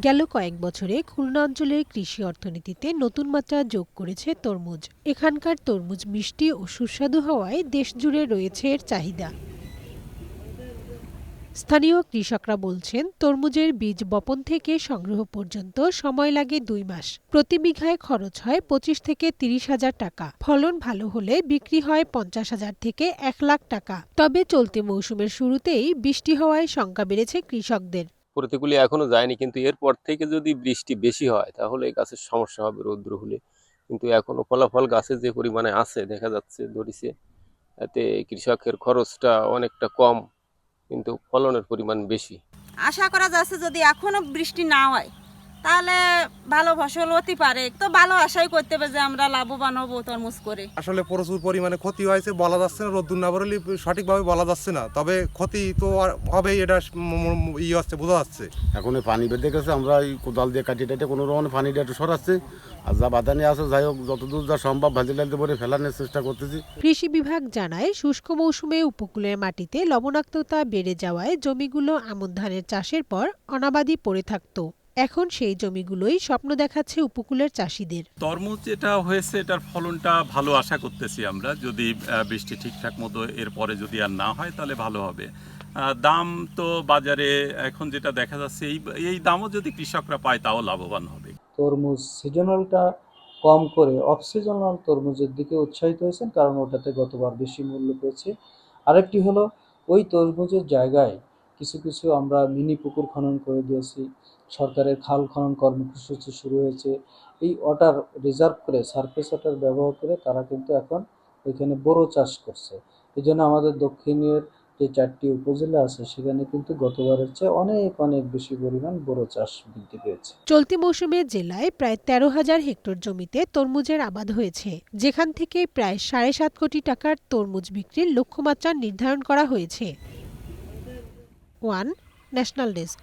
গেল কয়েক বছরে খুলনা অঞ্চলের কৃষি অর্থনীতিতে নতুন মাত্রা যোগ করেছে তরমুজ। এখানকার তরমুজ মিষ্টি ও সুস্বাদু হওয়ায় দেশজুড়ে রয়েছে এর চাহিদা। স্থানীয় কৃষকরা বলছেন, তরমুজের বীজ বপন থেকে সংগ্রহ পর্যন্ত সময় লাগে 2 মাস। প্রতি বিঘায় খরচ হয় 25 থেকে 30,000 টাকা। ফলন ভালো হলে বিক্রি হয় 50,000 থেকে 1 লাখ টাকা। তবে চলতি মৌসুমের শুরুতেই বৃষ্টি হওয়ায় শঙ্কা বেড়েছে কৃষকদের। প্রতিকূলে এখনো যায়নি, কিন্তু এরপর থেকে যদি বৃষ্টি বেশি হয় তাহলে গাছের সমস্যা হবে রৌদ্র হলে। কিন্তু এখনো ফলাফল গাছে যে পরিমাণে আছে দেখা যাচ্ছে ধরেছে, এতে কৃষকের খরচটা অনেকটা কম, কিন্তু ফলনের পরিমাণ বেশি। আশা করা যাচ্ছে যদি এখনো বৃষ্টি না হয় তাহলে ভালো ফসল হতে পারে। তো ভালো আশাই করতে হবে যে আমরা লাভবান হবো তরমুজ করে। আসলে প্রচুর পরিমাণে ক্ষতি হয়েছে, বলা যাচ্ছে না, রোদ্দুর না বেরোলে সঠিকভাবে বলা যাচ্ছে না, তবে ক্ষতি তো হবেই, এটা হচ্ছে বোঝা যাচ্ছে। এখন পানি বেঁধে গেছে, আমরা এই কোদাল দিয়ে কাটিয়ে টাটিয়ে কোনো রকম পানিটা একটু সরাচ্ছি, আর যা বাদানি আছে যাই হোক যতদূর যা সম্ভব ভাজি লালতে পরে ফেলানোর চেষ্টা করতেছি। কৃষি বিভাগ জানায়, শুষ্ক মৌসুমে উপকূলের মাটিতে লবণাক্ততা বেড়ে যাওয়ায় জমিগুলো আমন ধানের চাষের পর অনাবাদি পড়ে থাকত। এখন সেই জমিগুলোই স্বপ্ন দেখাচ্ছে উপকূলের চাষিদের। তরমুজ যেটা হয়েছে এটার ফলনটা ভালো আশা করতেছি আমরা, যদি বৃষ্টি ঠিকঠাক মতো এরপরে যদি আর না হয় তাহলে ভালো হবে। দাম তো বাজারে এখন যেটা দেখা যাচ্ছে এই দামও যদি কৃষকরা পায় তাও লাভবান হবে। তরমুজ সিজনালটা কম করে অফ সিজনাল তরমুজের দিকে উৎসাহিত হয়েছেন, কারণ ওটাতে গতবার বেশি মূল্য পেয়েছে। আরেকটি হলো, ওই তরমুজের জায়গায় কিছু কিছু আমরা মিনি পুকুর খনন করে দিয়েছি। সরকারের খাল খনন কর্মসূচি শুরু হয়েছে। এই ওয়াটার রিজার্ভ করে, সারফেস ওয়াটার ব্যবহার করে তারা কিন্তু এখন ওইখানে বোরো চাষ করছে। এই জন্য আমাদের দক্ষিণের যে 4টি উপজেলা আছে সেখানে কিন্তু গতবারের চেয়ে অনেক অনেক বেশি পরিমাণ বোরো চাষ বৃদ্ধি পেয়েছে। চলতি মৌসুমে জেলায় প্রায় 13,000 হেক্টর জমিতে তরমুজের আবাদ হয়েছে, যেখান থেকে প্রায় 7.5 কোটি টাকার তরমুজ বিক্রির লক্ষ্যমাত্রা নির্ধারণ করা হয়েছে। One national desk.